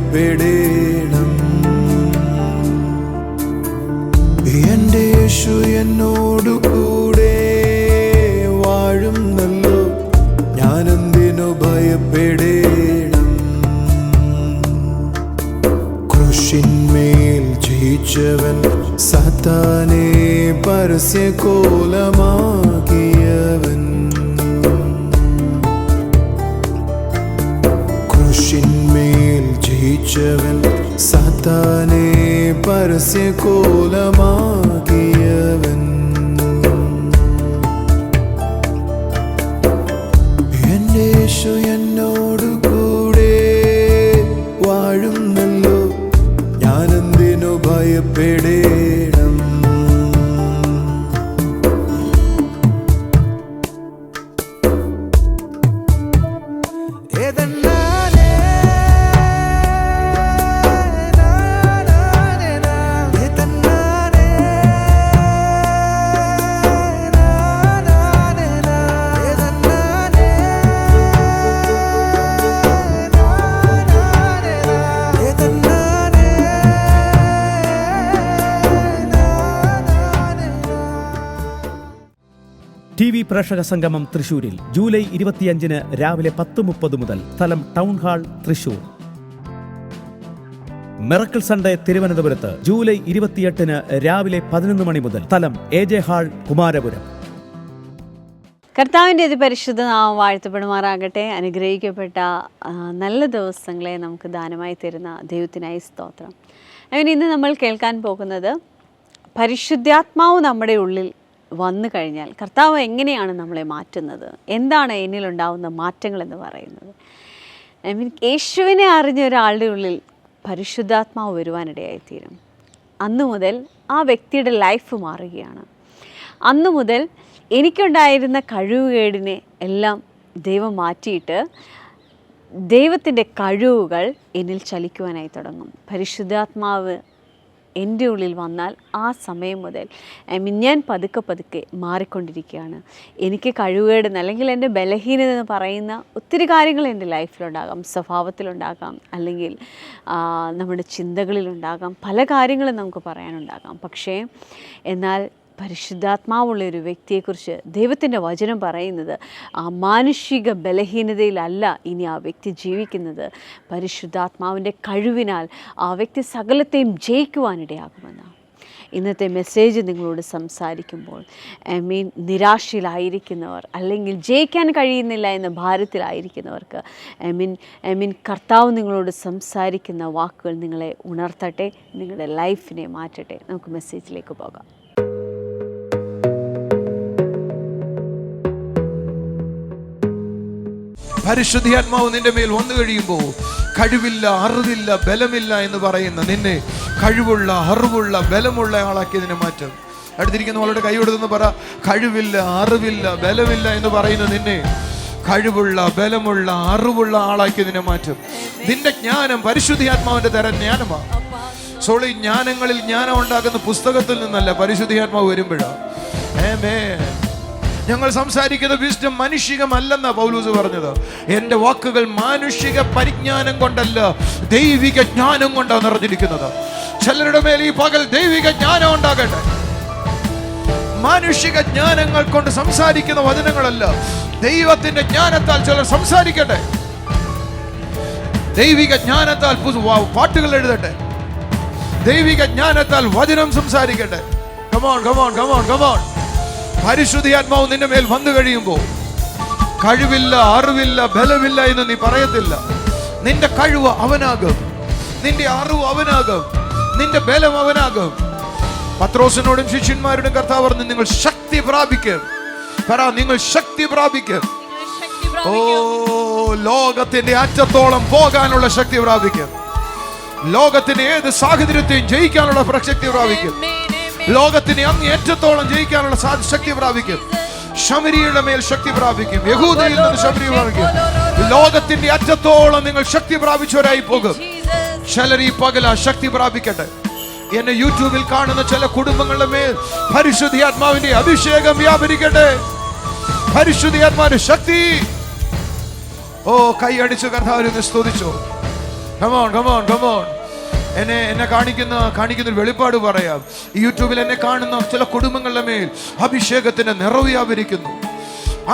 ഭയപ്പെടേണം. എന്റെ യേശു എന്നോടു കൂടെ വാഴുന്നല്ലോ, ഞാനെന്തിനു ഭയപ്പെടേണം. ക്രൂശിന്മേൽ ജയിച്ചവൻ, സാത്താനെ പരസ്യകോലമാക്കിയവൻ. ക്രൂശിന്മേൽ ജയിച്ചവൻ, സാത്താനെ പരസ്യകോലമാക്കിയവൻ. എന്റെ യേശു എന്നോടു കൂടെ വാഴുന്നല്ലോ, ഞാനെന്തിനു ഭയപ്പെടേണം. TV പ്രേക്ഷക സംഗമം തൃശൂരിൽ ജൂലൈ 25 രാവിലെ 10:30 മുതൽ. സ്ഥലം town hall, Thrissur. Miracle Sunday തിരുവനന്തപുരത്ത് ജൂലൈ 28 രാവിലെ 11 മണി മുതൽ. സ്ഥലം AJ ഹാൾ, കുമാരപുരം. കർത്താവിൻ്റെ അതിപരിശുദ്ധ നാമം വാഴ്ത്തപ്പെടുമാറാകട്ടെ. അനുഗ്രഹിക്കപ്പെട്ട നല്ല ദിവസങ്ങളെ നമുക്ക് ദാനമായി തരുന്ന ദൈവത്തിനായി സ്തോത്രം. അങ്ങനെ ഇന്ന് നമ്മൾ കേൾക്കാൻ പോകുന്നത്, പരിശുദ്ധാത്മാവ് നമ്മുടെ ഉള്ളിൽ വന്നു കഴിഞ്ഞാൽ കർത്താവ് എങ്ങനെയാണ് നമ്മളെ മാറ്റുന്നത്, എന്താണ് എന്നിലുണ്ടാവുന്ന മാറ്റങ്ങൾ എന്ന് പറയുന്നത്. യേശുവിനെ അറിഞ്ഞ ഒരാളുടെ ഉള്ളിൽ പരിശുദ്ധാത്മാവ് വരുവാനിടയായിത്തീരും. അന്നു മുതൽ ആ വ്യക്തിയുടെ ലൈഫ് മാറുകയാണ്. അന്നു മുതൽ എനിക്കുണ്ടായിരുന്ന കഴിവുകേടിനെ എല്ലാം ദൈവം മാറ്റിയിട്ട് ദൈവത്തിൻ്റെ കഴിവുകൾ എന്നിൽ ചലിക്കുവാനായി തുടങ്ങും. പരിശുദ്ധാത്മാവ് എൻ്റെ ഉള്ളിൽ വന്നാൽ ആ സമയം മുതൽ ഞാൻ പതുക്കെ മാറിക്കൊണ്ടിരിക്കുകയാണ്. എനിക്ക് കഴിവുകേട് അല്ലെങ്കിൽ എൻ്റെ ബലഹീനത എന്ന് പറയുന്ന ഒത്തിരി കാര്യങ്ങൾ എൻ്റെ ലൈഫിലുണ്ടാകാം, സ്വഭാവത്തിലുണ്ടാകാം, അല്ലെങ്കിൽ നമ്മുടെ ചിന്തകളിലുണ്ടാകാം, പല കാര്യങ്ങളും നമുക്ക് പറയാനുണ്ടാകാം. പക്ഷേ എന്നാൽ പരിശുദ്ധാത്മാവുള്ളൊരു വ്യക്തിയെക്കുറിച്ച് ദൈവത്തിൻ്റെ വചനം പറയുന്നത്, ആ മാനുഷിക ബലഹീനതയിലല്ല ഇനി ആ വ്യക്തി ജീവിക്കുന്നത്, പരിശുദ്ധാത്മാവിൻ്റെ കഴിവിനാൽ ആ വ്യക്തി സകലത്തെയും ജയിക്കുവാനിടയാകുമെന്നാണ്. ഇന്നത്തെ മെസ്സേജ് നിങ്ങളോട് സംസാരിക്കുമ്പോൾ നിരാശയിലായിരിക്കുന്നവർ, അല്ലെങ്കിൽ ജയിക്കാൻ കഴിയുന്നില്ല എന്ന ഭാരത്തിലായിരിക്കുന്നവർക്ക് കർത്താവ് നിങ്ങളോട് സംസാരിക്കുന്ന വാക്കുകൾ നിങ്ങളെ ഉണർത്തട്ടെ, നിങ്ങളുടെ ലൈഫിനെ മാറ്റട്ടെ. നമുക്ക് മെസ്സേജിലേക്ക് പോകാം. പരിശുദ്ധാത്മാവ് നിന്റെ മേൽ വന്നു കഴിയുമ്പോൾ കഴിവില്ല, അറിവില്ല, ബലമില്ല എന്ന് പറയുന്ന നിന്നെ കഴിവുള്ള, അറിവുള്ള, ബലമുള്ള ആളാക്കി ഇതിനെ മാറ്റും. അടുത്തിരിക്കുന്ന അവളുടെ കൈ കൊടുത്തെന്ന് പറ, കഴിവില്ല, അറിവില്ല, ബലമില്ല എന്ന് പറയുന്ന നിന്നെ കഴിവുള്ള, ബലമുള്ള, അറിവുള്ള ആളാക്കി ഇതിനെ മാറ്റും. നിന്റെ ജ്ഞാനം പരിശുദ്ധാത്മാവിന്റെ തരം ജ്ഞാനമാണ്. സോളി ജ്ഞാനങ്ങളിൽ ജ്ഞാനം ഉണ്ടാക്കുന്ന പുസ്തകത്തിൽ നിന്നല്ല, പരിശുദ്ധാത്മാവ് വരുമ്പോഴാണ്. ഞങ്ങൾ സംസാരിക്കുന്ന വിസ്ഡം മാനുഷികമല്ലെന്നാ പൗലോസ് പറഞ്ഞത്. എൻ്റെ വാക്കുകൾ മാനുഷിക പരിജ്ഞാനം കൊണ്ടല്ല, ദൈവിക ജ്ഞാനം കൊണ്ടാണ് നിറഞ്ഞിരിക്കുന്നത്. ചിലരുടെ മേൽ ഈ പകൽ ദൈവിക ജ്ഞാനം ഉണ്ടാകട്ടെ. മാനുഷിക ജ്ഞാനങ്ങൾ കൊണ്ട് സംസാരിക്കുന്ന വചനങ്ങളല്ല, ദൈവത്തിന്റെ ജ്ഞാനത്താൽ ചിലർ സംസാരിക്കട്ടെ. ദൈവിക ജ്ഞാനത്താൽ പാട്ടുകൾ എഴുതട്ടെ, ദൈവിക ജ്ഞാനത്താൽ വചനം സംസാരിക്കട്ടെ. Come on come on come on come on. പരിശുദ്ധാത്മാവ് നിന്റെ മേൽ വന്നു കഴിയുമ്പോൾ കഴിവില്ല, അറിവില്ല, ബലമില്ല എന്ന് നീ പറയത്തില്ല. നിന്റെ കഴിവ് അവനാകും, നിന്റെ അറിവ് അവനാകും, നിന്റെ ബലം അവനാകും. പത്രോസിനോടും ശിഷ്യന്മാരോടും കർത്താവ് പറഞ്ഞു, നിങ്ങൾ ശക്തി പ്രാപിക്കും. പറ, നിങ്ങൾ ശക്തി പ്രാപിക്കും. ഓ, ലോകത്തിന്റെ അറ്റത്തോളം പോകാനുള്ള ശക്തി പ്രാപിക്കും. ലോകത്തിന്റെ ഏത് സാഹചര്യത്തെയും ജയിക്കാനുള്ള ശക്തി പ്രാപിക്കും. ലോകത്തിന് അങ്ങേയറ്റത്തോളം ജയിക്കാനുള്ള ശക്തി പ്രാപിക്കും. ശമരിയുടെ മേൽ ശക്തി പ്രാപിക്കും. യഹൂദയിൽ നിന്ന് ശമരി പ്രാപിക്കും. ലോകത്തിന്റെ അറ്റത്തോളം നിങ്ങൾ ശക്തി പ്രാപിച്ചവരായി പോകും. ചിലർ ഈ പകൽ ആ ശക്തി പ്രാപിക്കട്ടെ. എന്നെ യൂട്യൂബിൽ കാണുന്ന ചില കുടുംബങ്ങളുടെ മേൽ പരിശുദ്ധാത്മാവിന്റെ അഭിഷേകം വ്യാപരിക്കട്ടെ. പരിശുദ്ധാത്മാവിന്റെ ശക്തി. ഓ, കൈയടിച്ചു കർത്താവിനെ സ്തുതിച്ചോ. Come on, come on, come on. എന്നെ കാണിക്കുന്ന ഒരു വെളിപ്പാട് പറയാം. യൂട്യൂബിൽ എന്നെ കാണുന്ന ചില കുടുംബങ്ങളുടെ മേൽ അഭിഷേകത്തിന്റെ നിറവ് വ്യാപരിക്കുന്നു,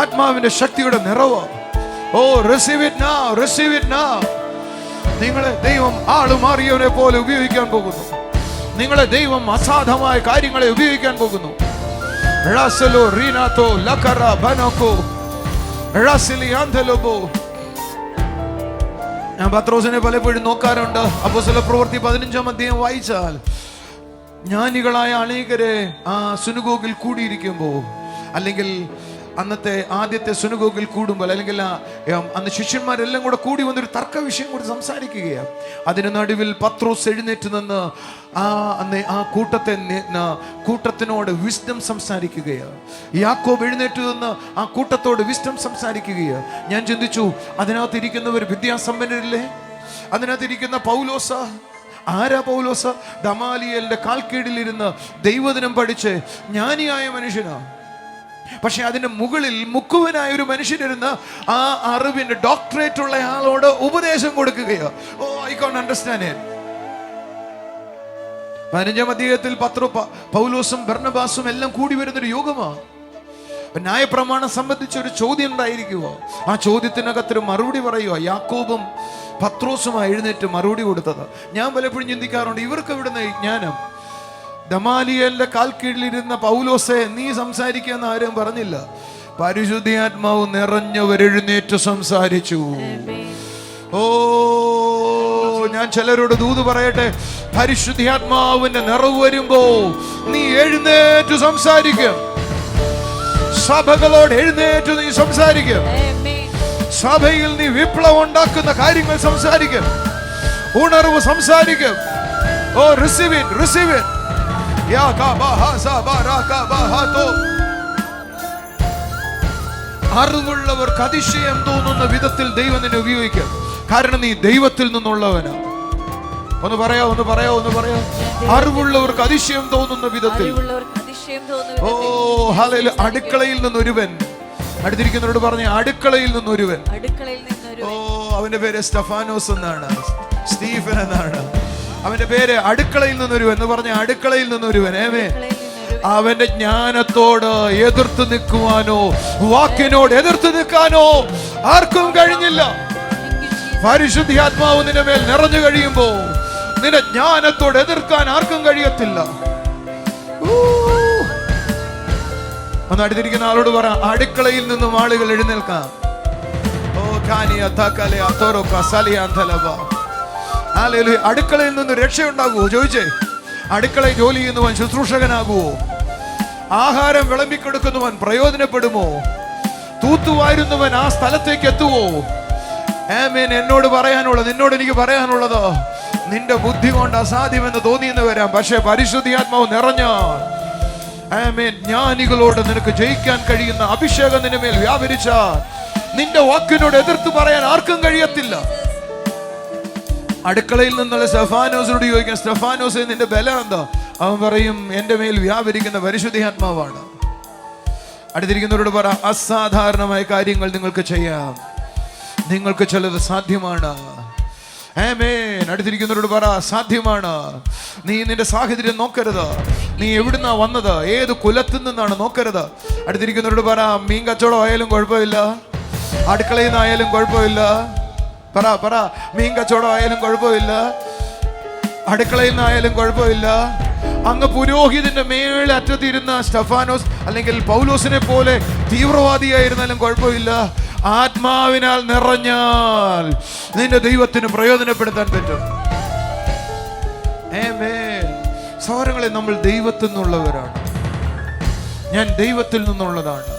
ആത്മാവിന്റെ ശക്തിയുടെ നിറവ്. ഓ, receive it now, receive it now. നിങ്ങളെ ദൈവം ആളുമാറിയവനെ പോലെ ഉപയോഗിക്കാൻ പോകുന്നു. നിങ്ങളെ ദൈവം അസാധ്യമായ കാര്യങ്ങളെ ഉപയോഗിക്കാൻ പോകുന്നു. റാസലോ റീനാത്തോ ലക്കറ ബനോക്കോ റാസിലി ആന്തലോബോ. ഞാൻ പത്രോസിനെ പലപ്പോഴും നോക്കാറുണ്ട്. അപ്പോസ്തല പ്രവൃത്തി 15-ാം അധ്യായം വായിച്ചാൽ ജ്ഞാനികളായ അനേകരെ ആ സുനഗോഗിൽ കൂടിയിരിക്കുമ്പോൾ, അല്ലെങ്കിൽ അന്നത്തെ ആദ്യത്തെ സുനഗോഗിൽ കൂടുമ്പോൾ, അല്ലെങ്കിൽ അന്ന് ശിഷ്യന്മാരെല്ലാം കൂടെ കൂടി വന്നൊരു തർക്ക വിഷയം കൂടി സംസാരിക്കുകയാണ്. അതിന് നടുവിൽ പത്രോസ് എഴുന്നേറ്റ് നിന്ന് ആ കൂട്ടത്തിനോട് വിസ്ഡം സംസാരിക്കുകയാണ്. യാക്കോബ് എഴുന്നേറ്റ് നിന്ന് ആ കൂട്ടത്തോട് വിസ്ഡം സംസാരിക്കുകയാണ്. ഞാൻ ചിന്തിച്ചു, അതിനകത്ത് ഇരിക്കുന്നവർ വിദ്യാസമ്പന്നരില്ലേ? അതിനകത്തിരിക്കുന്ന പൗലോസ, ആരാ പൗലോസ? ഗമാലിയേലിന്റെ കാൽക്കീഴിലിരുന്ന് ദൈവദിനം പഠിച്ച് ജ്ഞാനിയായ മനുഷ്യനാണ്. പക്ഷെ അതിന്റെ മുകളിൽ മുക്കുവനായ ഒരു മനുഷ്യനിരുന്ന് ആ അറിവിന്റെ ഡോക്ടറേറ്റ് ഉള്ള ആളോട് ഉപദേശം കൊടുക്കുകയോ. ഓ, ഐ കാന്റ് അണ്ടർസ്റ്റാൻഡ് ഇറ്റ്. 15-ാം അധ്യായത്തിൽ പൗലോസും ബർന്നബാസും എല്ലാം കൂടി വരുന്നൊരു യോഗമാണ്. ന്യായപ്രമാണം സംബന്ധിച്ച് ഒരു ചോദ്യം ഉണ്ടായിരിക്കുവോ? ആ ചോദ്യത്തിനകത്തൊരു മറുപടി പറയുക. യാക്കോബും പത്രോസുമായി എഴുന്നേറ്റ് മറുപടി കൊടുത്തത്. ഞാൻ പലപ്പോഴും ചിന്തിക്കാറുണ്ട്, ഇവർക്ക് എവിടുന്ന ജ്ഞാനം? ഗമാലിയേലിന്റെ കാൽ കീഴിലിരുന്ന പൗലോസെ, നീ സംസാരിക്കാന്ന് ആരും പറഞ്ഞില്ല. പരിശുദ്ധാത്മാവ് നിറഞ്ഞവർ എഴുന്നേറ്റ് സംസാരിച്ചു. ഓ, ഞാൻ ചിലരോട് ദൂത് പറയട്ടെ, പരിശുദ്ധാത്മാവിന്റെ നിറവ് വരുമ്പോ നീ എഴുന്നേറ്റ് സംസാരിക്കും. സഭകളോട് എഴുന്നേറ്റ് നീ സംസാരിക്കും. സഭയിൽ നീ വിപ്ലവം ഉണ്ടാക്കുന്ന കാര്യങ്ങൾ സംസാരിക്കും, ഉണർവ് സംസാരിക്കും. ഓ, റിസീവ് ഇറ്റ്, റിസീവ് ഇറ്റ്. അറിവുള്ളവർക്ക് അതിശയം തോന്നുന്ന വിധത്തിൽ ദൈവം നിന്നെ ഉപയോഗിക്കും. കാരണം നീ ദൈവത്തിൽ നിന്നുള്ളവനാ. ഒന്ന് പറയാ, ഒന്ന് പറയാ, ഒന്ന് പറയാ. അറിവുള്ളവർക്ക് അതിശയം തോന്നുന്ന വിധത്തിൽ. ഓ, ഹല്ലേലൂയ. അടുക്കളയിൽ നിന്നൊരുവൻ, അടുത്തിരിക്കുന്നവരോട് പറഞ്ഞ അടുക്കളയിൽ നിന്നൊരുവൻ. ഓ, അവന്റെ പേര് സ്റ്റെഫാനോസ് എന്നാണ്, സ്റ്റീഫൻ എന്നാണ് അവന്റെ പേര്. അടുക്കളയിൽ നിന്നൊരുവൻ എന്ന് പറഞ്ഞ അടുക്കളയിൽ നിന്നൊരുവൻ. അവന്റെ ജ്ഞാനത്തോട് എതിർത്ത് നിൽക്കുവാനോ വാക്കിനോട് എതിർത്ത് നിൽക്കാനോ ആർക്കും കഴിഞ്ഞില്ല. പരിശുദ്ധാത്മാവ് നിന്റെ മേൽ നിറഞ്ഞു കഴിയുമ്പോ നിന്റെ ജ്ഞാനത്തോട് എതിർക്കാൻ ആർക്കും കഴിയത്തില്ല. ഒന്ന് അടുത്തിരിക്കുന്ന ആളോട് പറ, അടുക്കളയിൽ നിന്നും ആളുകൾ എഴുന്നേൽക്കാം. ഓ, അടുക്കളയിൽ നിന്ന് രക്ഷയുണ്ടാകുവോ ചോദിച്ചേ? അടുക്കളയിൽ ജോലി ചെയ്യുന്നവൻ ശുശ്രൂഷകനാകുവോ? ആഹാരം വിളമ്പിക്കൊടുക്കുന്നവൻ പ്രയോജനപ്പെടുമോ? തൂത്തുവാരുന്നവൻ ആ സ്ഥലത്തേക്ക് എത്തുവോ? ആമേൻ. എന്നോട് പറയാനുള്ളത്, നിന്നോട് എനിക്ക് പറയാനുള്ളത്, നിന്റെ ബുദ്ധി കൊണ്ട് അസാധ്യമെന്ന് തോന്നിയെന്ന് വരാം, പക്ഷെ പരിശുദ്ധാത്മാവ് നിറഞ്ഞാൽ, ആമേൻ, ജ്ഞാനികളോട് നിനക്ക് ജയിക്കാൻ കഴിയുന്ന അഭിഷേകം നിന്റെ മേൽ വ്യാപരിച്ചാൽ നിന്റെ വാക്കിനോട് എതിർത്ത് പറയാൻ ആർക്കും കഴിയത്തില്ല. അടുക്കളയിൽ നിന്നുള്ള സ്റ്റെഫാനോസിനോട് ചോദിക്കാം, സ്റ്റെഫാനോസ് നിന്റെ ബലം എന്താ? അവൻ പറയും, എന്റെ മേൽ വ്യാപരിക്കുന്ന പരിശുദ്ധാത്മാവാണ്. അടുത്തിരിക്കുന്നവരോട് പറ, അസാധാരണമായ കാര്യങ്ങൾ നിങ്ങൾക്ക് ചെയ്യാം, നിങ്ങൾക്ക് ചിലത് സാധ്യമാണ്. ആമേൻ. അടുത്തിരിക്കുന്നവരോട് പറ, സാധ്യമാണ്. നീ നിന്റെ സാഹചര്യം നോക്കരുത്, നീ എവിടുന്നാ വന്നത്, ഏത് കുലത്തിൽ നിന്നാണ് നോക്കരുത്. അടുത്തിരിക്കുന്നവരോട് പറ, മീൻ കച്ചവടം ആയാലും കുഴപ്പമില്ല, അടുക്കളയിൽ നിന്നായാലും കുഴപ്പമില്ല. പറ പറ, മീൻ കച്ചവടം ആയാലും കുഴപ്പമില്ല, അടുക്കളയിൽ നിന്നായാലും കുഴപ്പമില്ല. അങ്ങ് പുരോഹിതന്റെ മേലെ അറ്റത്തിരുന്ന സ്റ്റെഫാനോസ് അല്ലെങ്കിൽ പൗലോസിനെ പോലെ തീവ്രവാദിയായിരുന്നാലും കുഴപ്പമില്ല. ആത്മാവിനാൽ നിറഞ്ഞാൽ നിന്റെ ദൈവത്തിന് പ്രയോജനപ്പെടുത്താൻ പറ്റും. സഹോദരങ്ങളെ, നമ്മൾ ദൈവത്തിൽ നിന്നുള്ളവരാണ്. ഞാൻ ദൈവത്തിൽ നിന്നുള്ളതാണ്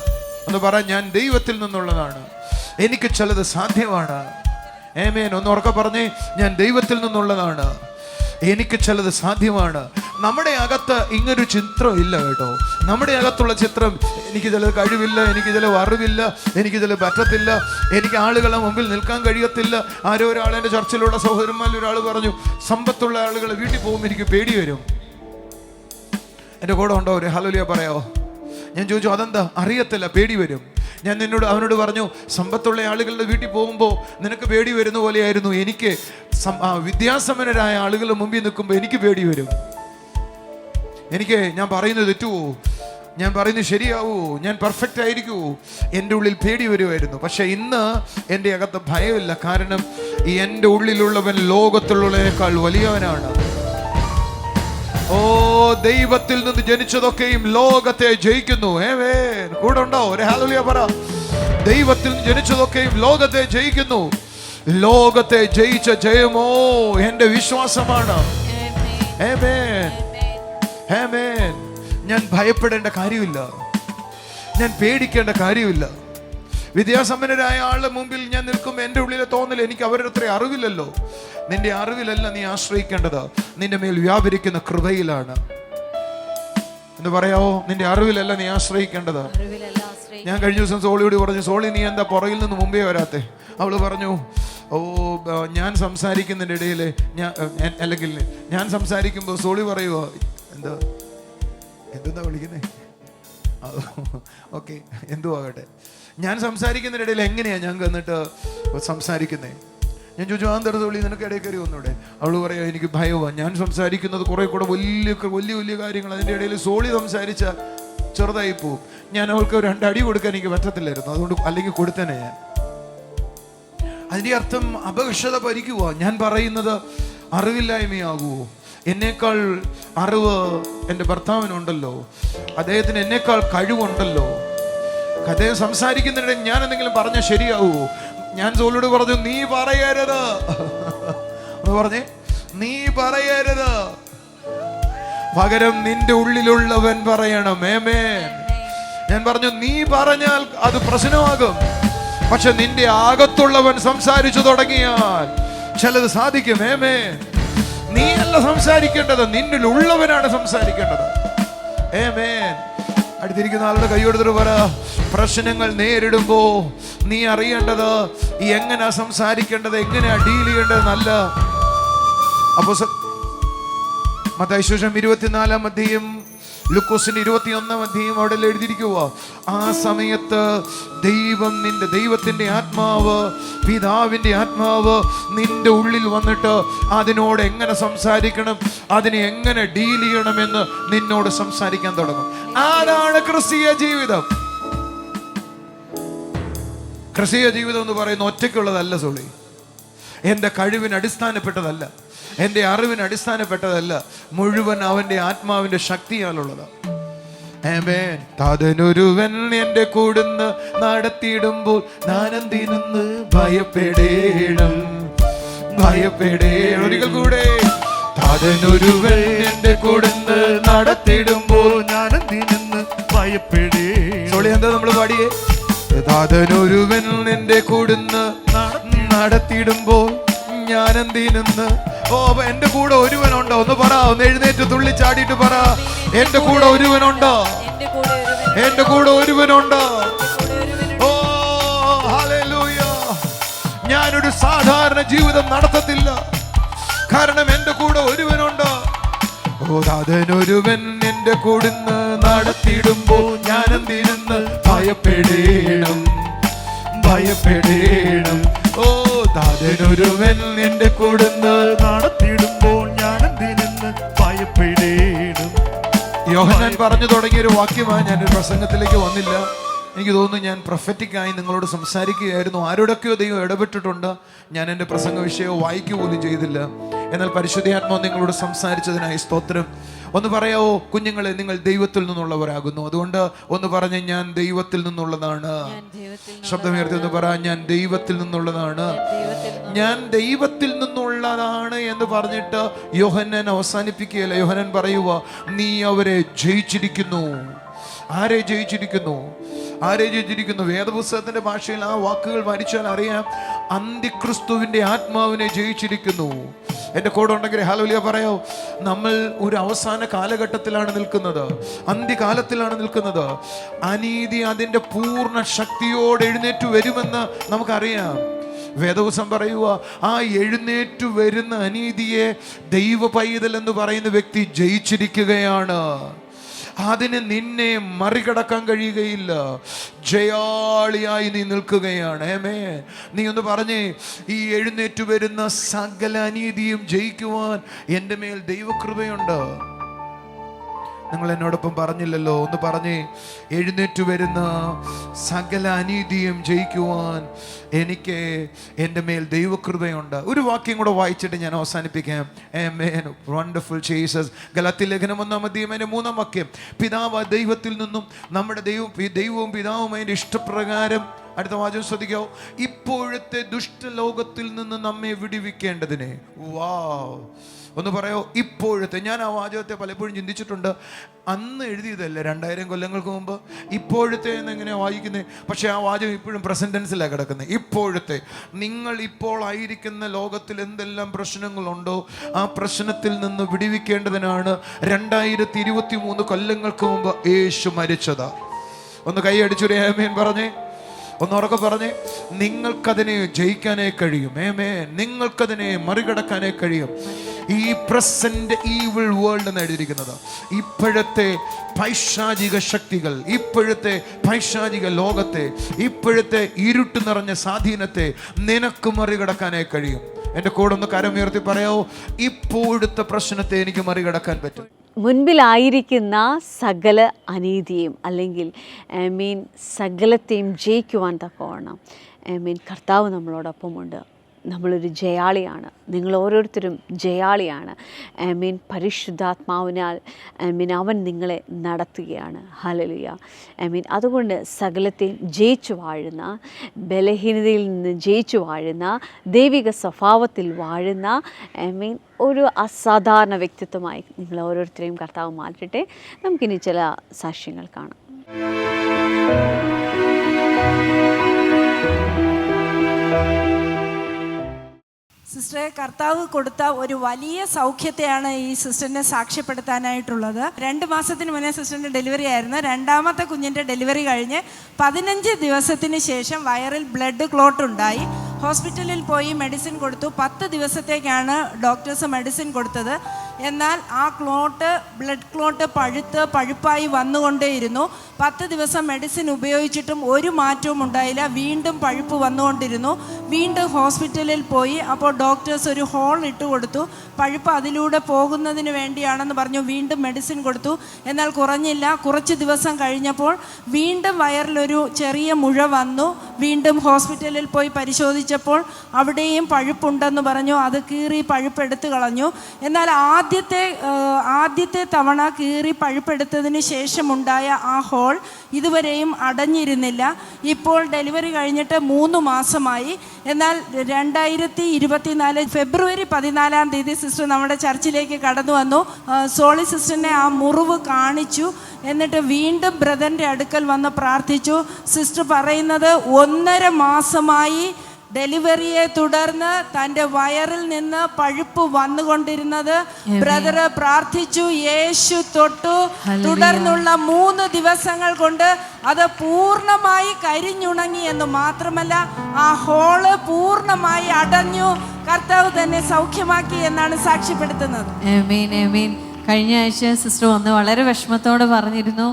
എന്ന് പറ, ഞാൻ ദൈവത്തിൽ നിന്നുള്ളതാണ്, എനിക്ക് ചിലത് സാധ്യമാണ്. ആമേൻ. ഒന്ന് ഉറക്കെ പറഞ്ഞേ, ഞാൻ ദൈവത്തിൽ നിന്നുള്ളതാണ്, എനിക്ക് ചിലത് സാധ്യമാണ്. നമ്മുടെ അകത്ത് ഇങ്ങനൊരു ചിത്രം ഇല്ല കേട്ടോ. നമ്മുടെ അകത്തുള്ള ചിത്രം, എനിക്ക് ചിലത് കഴിവില്ല, എനിക്ക് ചിലവ് അറിവില്ല, എനിക്ക് ചില പറ്റത്തില്ല, എനിക്ക് ആളുകളെ മുമ്പിൽ നിൽക്കാൻ കഴിയത്തില്ല. ആരോ ഒരാൾ, എൻ്റെ ചർച്ചിലുള്ള സഹോദരന്മാരിൽ ഒരാൾ പറഞ്ഞു, സമ്പത്തുള്ള ആളുകൾ വീട്ടിൽ പോകുമ്പോൾ എനിക്ക് പേടി വരും. എൻ്റെ കൂടെ ഉണ്ടോ ഒരു ഹല്ലേലൂയ പറയാവോ? ഞാൻ ചോദിച്ചു, അതെന്താ? അറിയത്തില്ല, പേടി വരും. ഞാൻ അവനോട് പറഞ്ഞു, സമ്പത്തുള്ള ആളുകളുടെ വീട്ടിൽ പോകുമ്പോൾ നിനക്ക് പേടി വരുന്ന പോലെയായിരുന്നു എനിക്ക് വിദ്യാസമ്പന്നരായ ആളുകളുടെ മുമ്പിൽ നിൽക്കുമ്പോൾ എനിക്ക് പേടി വരും. ഞാൻ പറയുന്നത് തെറ്റുവോ, ഞാൻ പറയുന്നത് ശരിയാവോ, ഞാൻ പെർഫെക്റ്റ് ആയിരിക്കുമോ, എൻ്റെ ഉള്ളിൽ പേടി വരുമായിരുന്നു. പക്ഷെ ഇന്ന് എൻ്റെ അകത്ത് ഭയമില്ല. കാരണം എൻ്റെ ഉള്ളിലുള്ളവൻ ലോകത്തിലുള്ളതിനേക്കാൾ വലിയവനാണ്. ഓ, ദൈവത്തിൽ നിന്ന് ജനിച്ചതൊക്കെയും ലോകത്തെ ജയിക്കുന്നു. കൂടെ ഉണ്ടോ? ഒരു ഹല്ലേലൂയ പറ. ദൈവത്തിൽ നിന്ന് ജനിച്ചതൊക്കെയും ലോകത്തെ ജയിക്കുന്നു. ലോകത്തെ ജയിച്ച ജയമോ എൻ്റെ വിശ്വാസമാണ്. ഞാൻ ഭയപ്പെടേണ്ട കാര്യമില്ല, ഞാൻ പേടിക്കേണ്ട കാര്യമില്ല. വിദ്യാസമ്പന്നരായ ആളുടെ മുമ്പിൽ ഞാൻ നിൽക്കുമ്പോൾ എൻ്റെ ഉള്ളിലെ തോന്നൽ, എനിക്ക് അവരുടെ അത്ര അറിവില്ലല്ലോ. നിന്റെ അറിവിലല്ല നീ ആശ്രയിക്കേണ്ടത്, നിന്റെ മേൽ വ്യാപരിക്കുന്ന കൃപയിലാണ്. എന്ന് പറയാവോ? നിന്റെ അറിവിലല്ല നീ ആശ്രയിക്കേണ്ടത്. ഞാൻ കഴിഞ്ഞ ദിവസം സോളിയോട് പറഞ്ഞു, സോളി നീ എന്താ പുറകിൽ നിന്ന് മുമ്പേ വരാത്തെ? അവള് പറഞ്ഞു, ഓ, ഞാൻ സംസാരിക്കുന്നതിൻ്റെ ഇടയിൽ അല്ലെങ്കിൽ ഞാൻ സംസാരിക്കുമ്പോൾ സോളി പറയുവോ, എന്തെന്താ വിളിക്കുന്നേ? ഓക്കെ, എന്തു ആകട്ടെ. ഞാൻ സംസാരിക്കുന്നതിനിടയിൽ എങ്ങനെയാ ഞാൻ എന്നിട്ട് സംസാരിക്കുന്നേ? ഞാൻ ചോദിച്ചു, ആന്തർ സോളി നിനക്ക് ഇടയിൽ കയറി വന്നൂടെ? അവള് പറയാ, എനിക്ക് ഭയമാണ്, ഞാൻ സംസാരിക്കുന്നത് കുറെ കൂടെ വലിയ കാര്യങ്ങൾ, അതിൻ്റെ ഇടയിൽ സോളി സംസാരിച്ച ചെറുതായി പോവും. ഞാൻ അവൾക്ക് 2 അടി കൊടുക്കാൻ എനിക്ക് പറ്റത്തില്ലായിരുന്നു, അതുകൊണ്ട് അല്ലെങ്കിൽ കൊടുത്തേനെ ഞാൻ. അതിൻ്റെ അർത്ഥം അപകർഷത ഭരിക്കുക. ഞാൻ പറയുന്നത് അറിവില്ലായ്മയാകുമോ? എന്നേക്കാൾ അറിവ് എൻ്റെ ഭർത്താവിനുണ്ടല്ലോ, അദ്ദേഹത്തിന് എന്നേക്കാൾ കഴിവുണ്ടല്ലോ. അദ്ദേഹം സംസാരിക്കുന്നതിനിടെ ഞാൻ എന്തെങ്കിലും പറഞ്ഞാൽ ശരിയാവുമോ? ഞാൻ സോളിയോട് പറഞ്ഞു, നീ പറയരുത് എന്ന് പറഞ്ഞേ, നീ പറയരുത്, പകരം നിന്റെ ഉള്ളിലുള്ളവൻ പറയണം. ഞാൻ പറഞ്ഞു, നീ പറഞ്ഞാൽ അത് പ്രശ്നമാകും. പക്ഷെ നിന്റെ അകത്തുള്ളവൻ സംസാരിച്ചു തുടങ്ങിയാൽ ചിലത് സാധിക്കും. നീ അല്ല സംസാരിക്കേണ്ടത്, നിന്നിൽ ഉള്ളവനാണ് സംസാരിക്കേണ്ടത്. അടുത്തിരിക്കുന്ന ആളുടെ കൈയെടുത്തിട്ട് പറ, പ്രശ്നങ്ങൾ നേരിടുമ്പോ നീ അറിയേണ്ടത് എങ്ങനെയാ സംസാരിക്കേണ്ടത്, എങ്ങനെയാ ഡീൽ ചെയ്യേണ്ടത്. നല്ല അപ്പൊ മത്തായി സുവിശേഷം 24-ാം അധ്യായം, ലൂക്കോസിന്റെ 21-ാം അധ്യായം അവിടെ എഴുതിയിരിക്കുക. ആ സമയത്ത് ദൈവത്തിന്റെ ആത്മാവ്, പിതാവിന്റെ ആത്മാവ് നിന്റെ ഉള്ളിൽ വന്നിട്ട് അതിനോട് എങ്ങനെ സംസാരിക്കണം, അതിനെ എങ്ങനെ ഡീൽ ചെയ്യണമെന്ന് നിന്നോട് സംസാരിക്കാൻ തുടങ്ങും. ആരാണ് ക്രിസ്തീയ ജീവിതം? ക്രിസ്തീയ ജീവിതം എന്ന് പറയുന്ന ഒറ്റയ്ക്കുള്ളതല്ല സോളി. എൻ്റെ കഴിവിന് അടിസ്ഥാനപ്പെട്ടതല്ല, എൻ്റെ അറിവിന് അടിസ്ഥാനപ്പെട്ടതല്ല, മുഴുവൻ അവൻ്റെ ആത്മാവിൻ്റെ ശക്തിയാലുള്ളത്. താതനൊരുവൻ എൻ്റെ കൂടുന്ന് നടത്തിയിടുമ്പോൾ ഞാനെന്തിനെന്ന് ഭയപ്പെടേണം. ഒരിക്കൽ കൂടെ, താതനൊരുവൻ എൻ്റെ കൂടുന്ന് നടത്തിയിടുമ്പോൾ ഞാനെന്തിനെന്ന് ഭയപ്പെടേണം. സോളി എന്താ നമ്മൾ പാടിയേ? താതനൊരുവൻ എൻ്റെ കൂടുന്ന് നടത്തിയിടുമ്പോൾ ഞാനെന്തിനെന്ന്. ഓ, അപ്പൊ എന്റെ കൂടെ ഒരുവനുണ്ടോ? ഒന്ന് പറ, ഒന്ന് എഴുന്നേറ്റ് തുള്ളിച്ചാടിയിട്ട് പറ, എന്റെ കൂടെ ഒരുവനുണ്ടോ? എന്റെ കൂടെ ഒരുവനുണ്ടോ? ഓ, ഹല്ലേലൂയ. ഞാനൊരു സാധാരണ ജീവിതം നടത്തത്തില്ല, കാരണം എന്റെ കൂടെ ഒരുവനുണ്ടോ. ഓ, താതനൊരുവൻ എന്റെ കൂടുന്ന് നടത്തിയിടുമ്പോൾ ഞാനെന്തിനെന്ന് ഭയപ്പെടേണം. ഓ, താതനൊരുവൻ എന്റെ കൂടുന്ന് നടത്തിയിടുമ്പോൾ ഞാനെന്തിനെന്ന് ഭയപ്പെടേണം. യോഹന്നാൻ പറഞ്ഞു തുടങ്ങിയൊരു വാക്യമായി ഞാനൊരു പ്രസംഗത്തിലേക്ക് വന്നില്ല. എനിക്ക് തോന്നുന്നു ഞാൻ പ്രൊഫറ്റിക്കായി നിങ്ങളോട് സംസാരിക്കുകയായിരുന്നു. ആരോടൊക്കെയോ ദൈവം ഇടപെട്ടിട്ടുണ്ട്. ഞാൻ എൻ്റെ പ്രസംഗ വിഷയം വായിക്കുക പോലും ചെയ്തില്ല. എന്നാൽ പരിശുദ്ധാത്മാവ് നിങ്ങളോട് സംസാരിച്ചതിനായി സ്തോത്രം. ഒന്ന് പറയാവോ കുഞ്ഞുങ്ങളെ, നിങ്ങൾ ദൈവത്തിൽ നിന്നുള്ളവരാകുന്നു. അതുകൊണ്ട് ഒന്ന് പറഞ്ഞ്, ഞാൻ ദൈവത്തിൽ നിന്നുള്ളതാണ്. ശബ്ദമുയർത്തി ഒന്ന് പറ, ഞാൻ ദൈവത്തിൽ നിന്നുള്ളതാണ്. ഞാൻ ദൈവത്തിൽ നിന്നുള്ളതാണ് എന്ന് പറഞ്ഞിട്ട് യോഹന്നാൻ അവസാനിപ്പിക്കുകയല്ല. യോഹന്നാൻ പറയുക, നീ അവരെ ജയിച്ചിരിക്കുന്നു. ആരെ ജയിച്ചിരിക്കുന്നു? വേദപുസ്തകത്തിന്റെ ഭാഷയിൽ ആ വാക്കുകൾ വായിച്ചാൽ അറിയാം, അന്തിക്രിസ്തുവിന്റെ ആത്മാവിനെ ജയിച്ചിരിക്കുന്നു. എൻ്റെ കൂടെ ഉണ്ടെങ്കിൽ ഹല്ലേലൂയ പറയോ. നമ്മൾ ഒരു അവസാന കാലഘട്ടത്തിലാണ് നിൽക്കുന്നത്, അന്ത്യകാലത്തിലാണ് നിൽക്കുന്നത്. അനീതി അതിൻ്റെ പൂർണ്ണ ശക്തിയോടെ എഴുന്നേറ്റു വരുമെന്ന് നമുക്കറിയാം. വേദപുസ്തകം പറയുക, ആ എഴുന്നേറ്റു വരുന്ന അനീതിയെ ദൈവ പൈതൽ എന്ന് പറയുന്ന വ്യക്തി ജയിച്ചിരിക്കുകയാണ്. അതിന് നിന്നെ മറികടക്കാൻ കഴിയുകയില്ല. ജയാളിയായി നീ നിൽക്കുകയാണ്. ആമേൻ. നീ ഒന്ന് പറഞ്ഞേ, ഈ എഴുന്നേറ്റ് വരുന്ന സകല അനീതിയും ജയിക്കുവാൻ എൻ്റെ മേൽ ദൈവകൃപയുണ്ട്. നിങ്ങൾ എന്നോടൊപ്പം പറഞ്ഞില്ലല്ലോ, ഒന്ന് പറഞ്ഞേ, എഴുന്നേറ്റ് വരുന്ന സകല അനീതിയും ജയിക്കുവാൻ എനിക്ക് എൻ്റെ മേൽ ദൈവകൃപയുണ്ട്. ഒരു വാക്യം കൂടെ വായിച്ചിട്ട് ഞാൻ അവസാനിപ്പിക്കാം. ആമേൻ. Wonderful Jesus. ഗലാത്യ ലേഖനം 1-3 വാക്യം. പിതാവ് ദൈവത്തിൽ നിന്നും നമ്മുടെ ദൈവവും പിതാവും അതിൻ്റെ ഇഷ്ടപ്രകാരം, അടുത്ത വാചകം ശ്രദ്ധിക്കോ, ഇപ്പോഴത്തെ ദുഷ്ടലോകത്തിൽ നിന്ന് നമ്മെ വിടുവിക്കേണ്ടതിനെ. വാവ്, ഒന്ന് പറയോ, ഇപ്പോഴത്തെ. ഞാൻ ആ വാചകത്തെ പലപ്പോഴും ചിന്തിച്ചിട്ടുണ്ട്. അന്ന് എഴുതിയതല്ലേ 2000 കൊല്ലങ്ങൾക്ക് മുമ്പ്. ഇപ്പോഴത്തെ എന്ന് എങ്ങനെയാണ് വായിക്കുന്നത്? പക്ഷേ ആ വാചകം ഇപ്പോഴും പ്രസന്റ് ടെൻസിലാണ് കിടക്കുന്നത്. ഇപ്പോഴത്തെ. നിങ്ങൾ ഇപ്പോൾ ആയിരിക്കുന്ന ലോകത്തിൽ എന്തെല്ലാം പ്രശ്നങ്ങളുണ്ടോ ആ പ്രശ്നത്തിൽ നിന്ന് വിടുവിക്കേണ്ടതിനാണ് 2023 കൊല്ലങ്ങൾക്ക് മുമ്പ് യേശു മരിച്ചത്. ഒന്ന് കൈയടിച്ചൊരു ആമേൻ പറഞ്ഞേ, ഒന്നുറക്കെ പറഞ്ഞേ. നിങ്ങൾക്കതിനെ ജയിക്കാനേ കഴിയും. ആമേൻ. നിങ്ങൾക്കതിനെ മറികടക്കാനേ കഴിയും. ഈ പ്രസന്റ് ഈവിൾ വേൾഡ് എന്ന് എഴുതിയിരിക്കുന്നത് ഇപ്പോഴത്തെ പൈശാചിക ശക്തികൾ, ഇപ്പോഴത്തെ പൈശാചിക ലോകത്തെ, ഇപ്പോഴത്തെ ഇരുട്ട് നിറഞ്ഞ സ്വാധീനത്തെ നിനക്ക് മറികടക്കാനേ കഴിയും. എൻ്റെ കൂടെ ഒന്ന് കരമുയർത്തി പറയാവോ, ഇപ്പോഴത്തെ പ്രശ്നത്തെ എനിക്ക് മറികടക്കാൻ പറ്റും. മുൻപിലായിരിക്കുന്ന സകല അനീതിയും അല്ലെങ്കിൽ സകലത്തെയും ജയിക്കുവാൻ തക്കവണ്ണം കർത്താവ് നമ്മളോടൊപ്പമുണ്ട്. നമ്മളൊരു ജയാളിയാണ്. നിങ്ങൾ ഓരോരുത്തരും ജയാളിയാണ്. പരിശുദ്ധാത്മാവിനാൽ അവൻ നിങ്ങളെ നടത്തുകയാണ്. ഹല്ലേലൂയ. അതുകൊണ്ട് സകലത്തെയും ജയിച്ചു വാഴുന്ന, ബലഹീനതയിൽ നിന്ന് ജയിച്ചു വാഴുന്ന, ദൈവിക സ്വഭാവത്തിൽ വാഴുന്ന ഒരു അസാധാരണ വ്യക്തിത്വമായി നിങ്ങൾ ഓരോരുത്തരെയും കർത്താവ് മാറ്റട്ടെ. നമുക്കിനി ചില സാക്ഷ്യങ്ങൾ കാണാം. സിസ്റ്ററെ, കർത്താവ് കൊടുത്ത ഒരു വലിയ സൗഖ്യത്തെയാണ് ഈ സിസ്റ്ററിനെ സാക്ഷ്യപ്പെടുത്താനായിട്ടുള്ളത്. 2 മാസത്തിന് മുന്നേ സിസ്റ്ററിൻ്റെ ഡെലിവറി ആയിരുന്നു. രണ്ടാമത്തെ കുഞ്ഞിൻ്റെ ഡെലിവറി കഴിഞ്ഞ് 15 ദിവസത്തിന് ശേഷം വയറിൽ ബ്ലഡ് ക്ലോട്ട് ഉണ്ടായി. ഹോസ്പിറ്റലിൽ പോയി മെഡിസിൻ കൊടുത്തു. 10 ദിവസത്തേക്കാണ് ഡോക്ടേഴ്സ് മെഡിസിൻ കൊടുത്തത്. എന്നാൽ ആ ബ്ലഡ് ക്ലോട്ട് പഴുപ്പായി വന്നുകൊണ്ടേയിരുന്നു. 10 ദിവസം മെഡിസിൻ ഉപയോഗിച്ചിട്ടും ഒരു മാറ്റവും ഉണ്ടായില്ല. വീണ്ടും പഴുപ്പ് വന്നുകൊണ്ടിരുന്നു. വീണ്ടും ഹോസ്പിറ്റലിൽ പോയി. അപ്പോൾ ഡോക്ടേഴ്സ് ഒരു ഹോൾ ഇട്ട് കൊടുത്തു. പഴുപ്പ് അതിലൂടെ പോകുന്നതിന് വേണ്ടിയാണെന്ന് പറഞ്ഞു. വീണ്ടും മെഡിസിൻ കൊടുത്തു. എന്നാൽ കുറഞ്ഞില്ല. കുറച്ച് ദിവസം കഴിഞ്ഞപ്പോൾ വീണ്ടും വയറിലൊരു ചെറിയ മുഴ വന്നു. വീണ്ടും ഹോസ്പിറ്റലിൽ പോയി പരിശോധിച്ചപ്പോൾ അവിടെയും പഴുപ്പുണ്ടെന്ന് പറഞ്ഞു. അത് കീറി പഴുപ്പെടുത്ത് കളഞ്ഞു. എന്നാൽ ആദ്യത്തെ തവണ കീറി പഴുപ്പെടുത്തതിന് ശേഷമുണ്ടായ ആ ഹോൾ ഇതുവരെയും അടഞ്ഞിരുന്നില്ല. ഇപ്പോൾ ഡെലിവറി കഴിഞ്ഞിട്ട് 3 മാസമായി. എന്നാൽ 2024 ഫെബ്രുവരി 14 സിസ്റ്റർ നമ്മുടെ ചർച്ചിലേക്ക് കടന്നു വന്നു. സോളി സിസ്റ്ററിനെ ആ മുറിവ് കാണിച്ചു. എന്നിട്ട് വീണ്ടും ബ്രദറിൻ്റെ അടുക്കൽ വന്ന് പ്രാർത്ഥിച്ചു. സിസ്റ്റർ പറയുന്നത് 1.5 മാസമായി ഡെലിവറിയെ തുടർന്ന് തൻ്റെ വയറിൽ നിന്ന് പഴുപ്പ് വന്നുകൊണ്ടിരുന്നത്. ബ്രദർ പ്രാർത്ഥിച്ചു, യേശു തൊട്ടു. തുടർന്നുള്ള 3 ദിവസങ്ങൾ കൊണ്ട് അത് പൂർണ്ണമായി കരിഞ്ഞുണങ്ങി എന്ന് മാത്രമല്ല, ആ ഹോള് പൂർണ്ണമായി അടഞ്ഞു. കർത്താവ് തന്നെ സൗഖ്യമാക്കി എന്നാണ് സാക്ഷ്യപ്പെടുത്തുന്നത്. ആമേൻ, ആമേൻ. കഴിഞ്ഞ ആഴ്ച സിസ്റ്റർ വന്ന് വളരെ വിഷമത്തോടെ പറഞ്ഞിരുന്നു,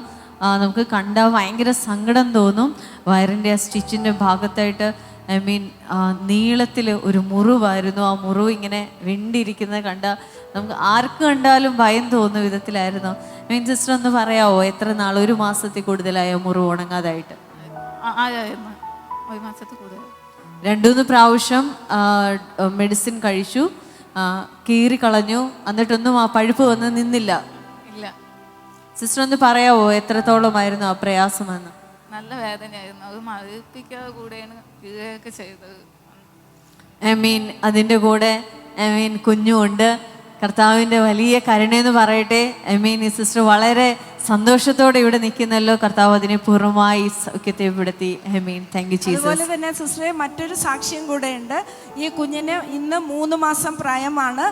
നമുക്ക് കണ്ടാൽ ഭയങ്കര സങ്കടം തോന്നും. വയറിൻ്റെ ആ സ്റ്റിച്ചിൻ്റെ ഭാഗത്തായിട്ട് നീളത്തിൽ ഒരു മുറിവായിരുന്നു. ആ മുറിവ് ഇങ്ങനെ വെണ്ടിരിക്കുന്നത് കണ്ടാൽ നമുക്ക് ആർക്ക് കണ്ടാലും ഭയം തോന്നുന്ന വിധത്തിലായിരുന്നു. സിസ്റ്റർ ഒന്ന് പറയാമോ, എത്ര നാൾ, 1 മാസത്തിൽ കൂടുതലായോ മുറിവ് ഉണങ്ങാതായിട്ട്? 1 മാസത്തിൽ കൂടുതൽ. 2-3 പ്രാവശ്യം മെഡിസിൻ കഴിച്ചു, കീറി കളഞ്ഞു, എന്നിട്ടൊന്നും ആ പഴുപ്പ് വന്ന് നിന്നില്ല. ഇല്ല. സിസ്റ്റർ ഒന്ന് പറയാമോ എത്രത്തോളമായിരുന്നു ആ പ്രയാസമെന്ന്? നല്ല വേദനയായിരുന്നു. അത് മരപ്പിക്കാതെ കൂടെയാണ് കീറുകയൊക്കെ ചെയ്തത്. അതിൻ്റെ കൂടെ കുഞ്ഞുമുണ്ട്. കർത്താവിൻ്റെ വലിയ കരുണയെന്ന് പറയട്ടെ. ഈ സിസ്റ്റർ വളരെ സന്തോഷത്തോടെ ഇവിടെ നിൽക്കുന്നല്ലോ. കർത്താവ് അതിനെ പൂർണ്ണമായി സൗഖ്യത്തെപ്പെടുത്തി. Thank you Jesus. അതുപോലെ തന്നെ സിസ്റ്ററെ, മറ്റൊരു സാക്ഷ്യം കൂടെ ഉണ്ട്. ഈ കുഞ്ഞിന് ഇന്ന് 3 മാസം പ്രായമാണ്.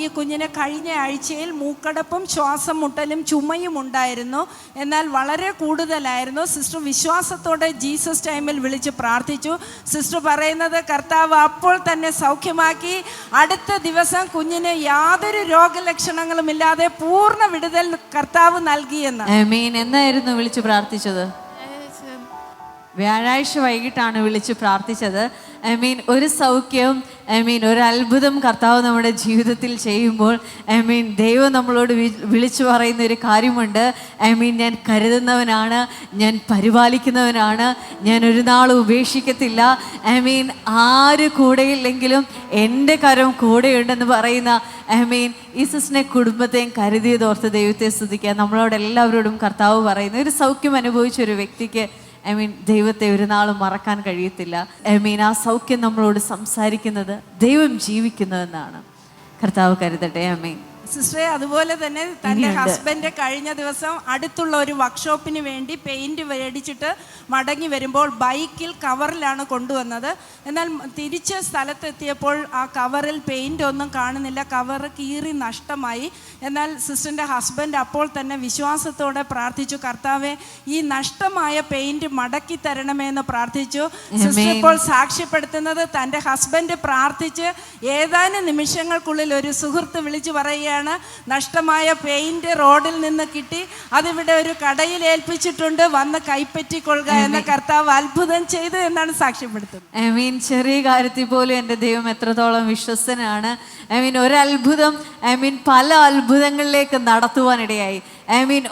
ഈ കുഞ്ഞിന് കഴിഞ്ഞ ആഴ്ചയിൽ മൂക്കടപ്പും ശ്വാസം മുട്ടലും ചുമയും ഉണ്ടായിരുന്നു. എന്നാൽ വളരെ കൂടുതലായിരുന്നു. സിസ്റ്റർ വിശ്വാസത്തോടെ ജീസസ് ടൈമിൽ വിളിച്ച് പ്രാർത്ഥിച്ചു. സിസ്റ്റർ പറയുന്നത് കർത്താവ് അപ്പോൾ തന്നെ സൗഖ്യമാക്കി. അടുത്ത ദിവസം കുഞ്ഞിന് യാതൊരു രോഗലക്ഷണങ്ങളും ഇല്ലാതെ പൂർണ്ണ വിടുതൽ കർത്താവ് നൽകിയെന്ന്. എന്നായിരുന്നു വിളിച്ച് പ്രാർത്ഥിച്ചത്? വ്യാഴാഴ്ച വൈകിട്ടാണ് വിളിച്ച് പ്രാർത്ഥിച്ചത്. ഒരു സൗഖ്യവും ഒരു അത്ഭുതം കർത്താവ് നമ്മുടെ ജീവിതത്തിൽ ചെയ്യുമ്പോൾ ദൈവം നമ്മളോട് വിളിച്ചു പറയുന്ന ഒരു കാര്യമുണ്ട്. ഞാൻ കരുതുന്നവനാണ്, ഞാൻ പരിപാലിക്കുന്നവനാണ്, ഞാൻ ഒരു നാളും ഉപേക്ഷിക്കത്തില്ല. ആര് കൂടെയില്ലെങ്കിലും എൻ്റെ കരം കൂടെയുണ്ടെന്ന് പറയുന്ന ഈ സിസ്റ്ററിനെ കുടുംബത്തെയും കരുതിയതോർത്ത് ദൈവത്തെ സ്തുതിക്കുക. നമ്മളോട് എല്ലാവരോടും കർത്താവ് പറയുന്ന ഒരു സൗഖ്യം അനുഭവിച്ച ഒരു വ്യക്തിക്ക് ദൈവത്തെ ഒരു നാളും മറക്കാൻ കഴിയത്തില്ല. ആ സൗഖ്യം നമ്മളോട് സംസാരിക്കുന്നത് ദൈവം ജീവിക്കുന്നതെന്നാണ്. കർത്താവ് കരുതട്ടെ. സിസ്റ്ററെ, അതുപോലെ തന്നെ തൻ്റെ ഹസ്ബൻഡ് കഴിഞ്ഞ ദിവസം അടുത്തുള്ള ഒരു വർക്ക്ഷോപ്പിന് വേണ്ടി പെയിൻറ് മേടിച്ചിട്ട് മടങ്ങി വരുമ്പോൾ ബൈക്കിൽ കവറിലാണ് കൊണ്ടുവന്നത്. എന്നാൽ തിരിച്ച് സ്ഥലത്തെത്തിയപ്പോൾ ആ കവറിൽ പെയിൻ്റ് ഒന്നും കാണുന്നില്ല, കവർ കീറി നഷ്ടമായി. എന്നാൽ സിസ്റ്ററിൻ്റെ ഹസ്ബൻഡ് അപ്പോൾ തന്നെ വിശ്വാസത്തോടെ പ്രാർത്ഥിച്ചു, കർത്താവെ ഈ നഷ്ടമായ പെയിൻറ് മടക്കി തരണമെന്ന് പ്രാർത്ഥിച്ചു. സിസ്റ്റർ ഇപ്പോൾ സാക്ഷ്യപ്പെടുത്തുന്നത് തൻ്റെ ഹസ്ബൻഡ് പ്രാർത്ഥിച്ച് ഏതാനും നിമിഷങ്ങൾക്കുള്ളിൽ ഒരു സുഹൃത്ത് വിളിച്ചു പറയുക, നഷ്ടമായ പെയിന്റ് റോഡിൽ നിന്ന് കിട്ടി, അതിവിടെ ഒരു കടയിൽ ഏൽപ്പിച്ചിട്ടുണ്ട്, വന്ന് കൈപ്പറ്റിക്കൊള്ളുക എന്ന കർത്താവ് അത്ഭുതം ചെയ്തു എന്നാണ് സാക്ഷ്യപ്പെടുത്തുന്നത്. ചെറിയ കാര്യത്തിൽ പോലും എൻ്റെ ദൈവം എത്രത്തോളം വിശ്വസ്തനാണ്. ഒരത്ഭുതം പല അത്ഭുതങ്ങളിലേക്ക് നടത്തുവാനിടയായി.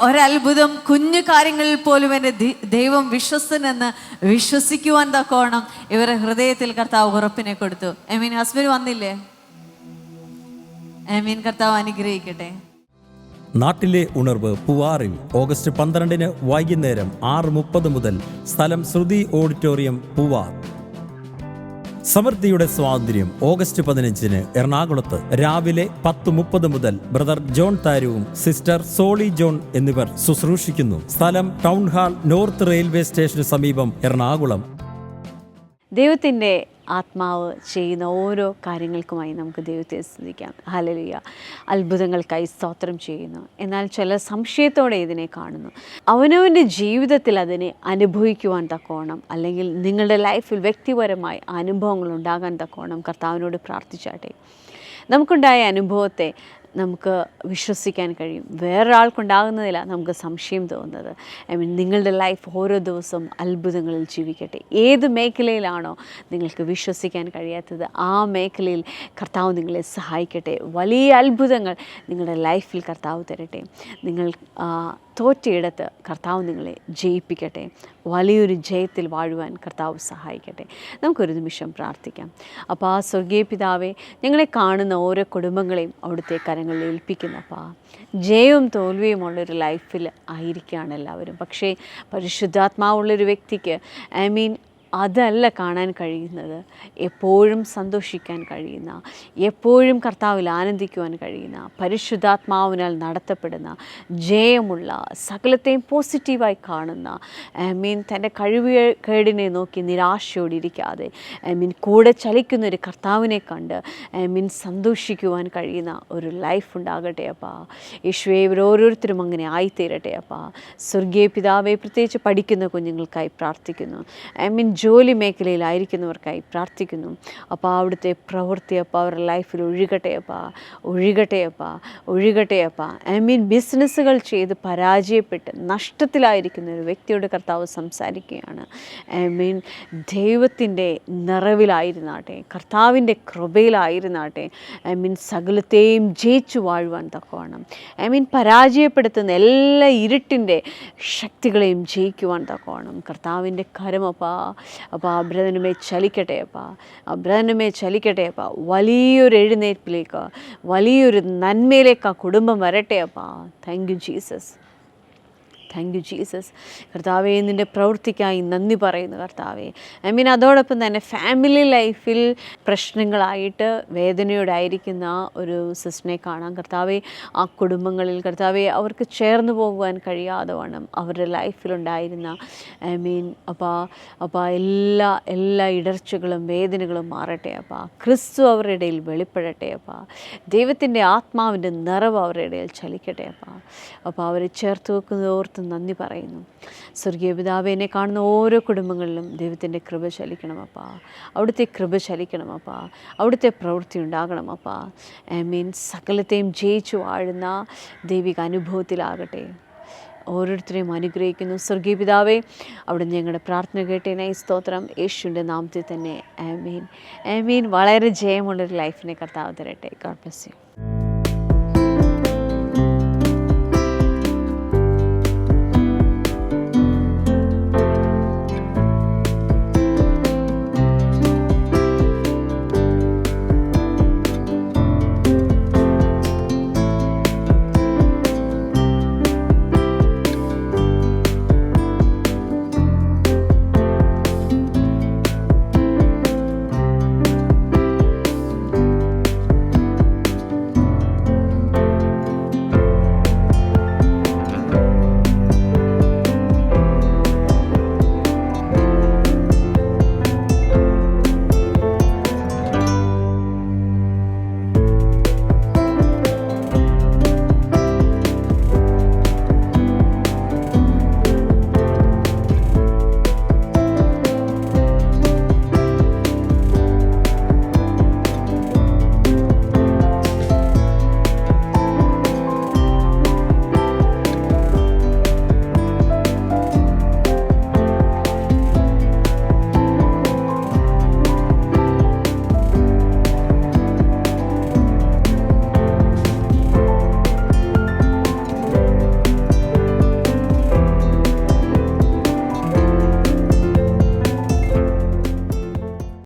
ഒരത്ഭുതം കുഞ്ഞു കാര്യങ്ങളിൽ പോലും എൻ്റെ ദൈവം വിശ്വസ്തനെന്ന് വിശ്വസിക്കുവാൻ തക്കോണം ഇവരുടെ ഹൃദയത്തിൽ കർത്താവ് ഉറപ്പിനെ കൊടുത്തു. ഹസ്ബൻഡ് വന്നില്ലേ? കർത്താവ് അനുഗ്രഹിക്കട്ടെ. നാട്ടിലെ ഉണർവ് പൂവാറിൽ ഓഗസ്റ്റ് 12 വൈകുന്നേരം 6:30 മുതൽ. സ്ഥലം ശ്രുതി ഓഡിറ്റോറിയം, പൂവാർ. സമൃദ്ധിയുടെ സ്വാതന്ത്ര്യം ഓഗസ്റ്റ് 15 എറണാകുളത്ത് രാവിലെ 10:30 മുതൽ. ബ്രദർ ജോൺ താരുവും സിസ്റ്റർ സോളി ജോൺ എന്നിവർ ശുശ്രൂഷിക്കുന്നു. സ്ഥലം ടൗൺ ഹാൾ, നോർത്ത് റെയിൽവേ സ്റ്റേഷന് സമീപം, എറണാകുളം. ദൈവത്തിൻ്റെ ആത്മാവ് ചെയ്യുന്ന ഓരോ കാര്യങ്ങൾക്കുമായി നമുക്ക് ദൈവത്തെ സ്തുതിക്കാം. ഹല്ലേലൂയ. അത്ഭുതങ്ങൾക്കായി സ്തോത്രം ചെയ്യുന്നു. എന്നാൽ ചില സംശയത്തോടെ ഇതിനെ കാണുന്നു. അവനവൻ്റെ ജീവിതത്തിൽ അതിനെ അനുഭവിക്കുവാൻ തക്കോണം, അല്ലെങ്കിൽ നിങ്ങളുടെ ലൈഫിൽ വ്യക്തിപരമായി അനുഭവങ്ങൾ ഉണ്ടാകാൻ തക്കോണം കർത്താവിനോട് പ്രാർത്ഥിച്ചാട്ടെ. നമുക്കുണ്ടായ അനുഭവത്തെ നമുക്ക് വിശ്വസിക്കാൻ കഴിയും. വേറൊരാൾക്കുണ്ടാകുന്നതില്ല നമുക്ക് സംശയം തോന്നുന്നത്. നിങ്ങളുടെ ലൈഫ് ഓരോ ദിവസവും അത്ഭുതങ്ങളിൽ ജീവിക്കട്ടെ. ഏത് മേഖലയിലാണോ നിങ്ങൾക്ക് വിശ്വസിക്കാൻ കഴിയാത്തത്, ആ മേഖലയിൽ കർത്താവ് നിങ്ങളെ സഹായിക്കട്ടെ. വലിയ അത്ഭുതങ്ങൾ നിങ്ങളുടെ ലൈഫിൽ കർത്താവ് തരട്ടെ. നിങ്ങൾ തോറ്റയിടത്ത് കർത്താവ് നിങ്ങളെ ജയിപ്പിക്കട്ടെ. വലിയൊരു ജയത്തിൽ വാഴുവാൻ കർത്താവ് സഹായിക്കട്ടെ. നമുക്കൊരു നിമിഷം പ്രാർത്ഥിക്കാം. അപ്പോൾ ആ സ്വർഗീയ പിതാവേ, ഞങ്ങളെ കാണുന്ന ഓരോ കുടുംബങ്ങളെയും അവിടുത്തെ കരങ്ങളിൽ ഏൽപ്പിക്കുന്നപ്പാ. ജയവും തോൽവിയുമുള്ളൊരു ലൈഫിൽ ആയിരിക്കുകയാണ് എല്ലാവരും. പക്ഷേ പരിശുദ്ധാത്മാവുള്ളൊരു വ്യക്തിക്ക് അതല്ല കാണാൻ കഴിയുന്നത്. എപ്പോഴും സന്തോഷിക്കാൻ കഴിയുന്ന, എപ്പോഴും കർത്താവിൽ ആനന്ദിക്കുവാൻ കഴിയുന്ന, പരിശുദ്ധാത്മാവിനാൽ നടത്തപ്പെടുന്ന, ജയമുള്ള, സകലത്തെയും പോസിറ്റീവായി കാണുന്ന, തൻ്റെ കഴിവുകേടിനെ നോക്കി നിരാശയോടിരിക്കാതെ കൂടെ ചലിക്കുന്നൊരു കർത്താവിനെ കണ്ട് സന്തോഷിക്കുവാൻ കഴിയുന്ന ഒരു ലൈഫ് ഉണ്ടാകട്ടെ അപ്പാ. യേശുവേ, ഇവരോരോരുത്തരും അങ്ങനെ ആയിത്തീരട്ടെ അപ്പാ. സ്വർഗീയ പിതാവെ, പ്രത്യേകിച്ച് പഠിക്കുന്ന കുഞ്ഞുങ്ങൾക്കായി പ്രാർത്ഥിക്കുന്നു. ജോലി മേഖലയിലായിരിക്കുന്നവർക്കായി പ്രാർത്ഥിക്കുന്നു. അപ്പോൾ അവിടുത്തെ പ്രവൃത്തി അപ്പോൾ അവരുടെ ലൈഫിൽ ഒഴുകട്ടെ അപ്പാ, ഒഴുകട്ടെ അപ്പാ, ഒഴുകട്ടെ അപ്പാ. ബിസിനസ്സുകൾ ചെയ്ത് പരാജയപ്പെട്ട് നഷ്ടത്തിലായിരിക്കുന്ന ഒരു വ്യക്തിയോട് കർത്താവ് സംസാരിക്കുകയാണ്. ദൈവത്തിൻ്റെ നിറവിലായിരുന്നാട്ടെ, കർത്താവിൻ്റെ കൃപയിലായിരുന്നാട്ടെ. സകലത്തെയും ജയിച്ചു വാഴുവാൻ തക്കവണ്ണം പരാജയപ്പെടുത്തുന്ന എല്ലാ ഇരുട്ടിൻ്റെ ശക്തികളെയും ജയിക്കുവാൻ തക്കവണ്ണം കർത്താവിൻ്റെ കരമപ്പാ. അപ്പോൾ ആ ബ്രദനുമേ ചലിക്കട്ടെ അപ്പാ, ആ ബ്രദനുമേ ചലിക്കട്ടെ അപ്പാ. വലിയൊരു എഴുന്നേൽപ്പിലേക്ക്, വലിയൊരു നന്മയിലേക്ക് ആ കുടുംബം വരട്ടെ അപ്പാ. Thank you Jesus, thank you Jesus. കർത്താവേ, നിൻ്റെ പ്രവൃത്തിക്കായി നന്ദി പറയുന്നു കർത്താവേ. അതോടൊപ്പം തന്നെ ഫാമിലി ലൈഫിൽ പ്രശ്നങ്ങളായിട്ട് വേദനയോടായിരിക്കുന്ന ഒരു സിസ്റ്ററിനെ കാണാം കർത്താവേ. ആ കുടുംബങ്ങളിൽ കർത്താവേ, അവർക്ക് ചേർന്ന് പോകുവാൻ കഴിയാതെ വണ്ണം അവരുടെ ലൈഫിലുണ്ടായിരുന്ന അപ്പാ എല്ലാ ഇടർച്ചകളും വേദനകളും മാറട്ടെ അപ്പാ. ക്രിസ്തു അവരുടെ ഇടയിൽ വെളിപ്പെടട്ടെ അപ്പാ. ദൈവത്തിൻ്റെ ആത്മാവിൻ്റെ നിറവ് അവരുടെ ഇടയിൽ ചലിക്കട്ടെ അപ്പാ. അപ്പോൾ അവരെ ചേർത്ത് വെക്കുന്നതോർത്ത് നന്ദി പറയുന്നു. സ്വർഗീയ പിതാവേ, എന്നെ കാണുന്ന ഓരോ കുടുംബങ്ങളിലും ദൈവത്തിൻ്റെ കൃപ ചലിക്കണമപ്പാ. അവിടുത്തെ കൃപ ചലിക്കണമപ്പാ. അവിടുത്തെ പ്രവൃത്തി ഉണ്ടാകണമപ്പാ. സകലത്തെയും ജയിച്ചു വാഴുന്ന ദൈവിക അനുഭവത്തിലാകട്ടെ. ഓരോരുത്തരെയും അനുഗ്രഹിക്കുന്നു സ്വർഗീയ പിതാവേ. അവിടുന്ന് ഞങ്ങളുടെ പ്രാർത്ഥന കേട്ടതിനായി സ്തോത്രം. യേശുവിൻ്റെ നാമത്തിൽ തന്നെ ആമീൻ. വളരെ ജയമുള്ളൊരു ലൈഫിനെ കർത്താവ് തരട്ടെ. God bless you.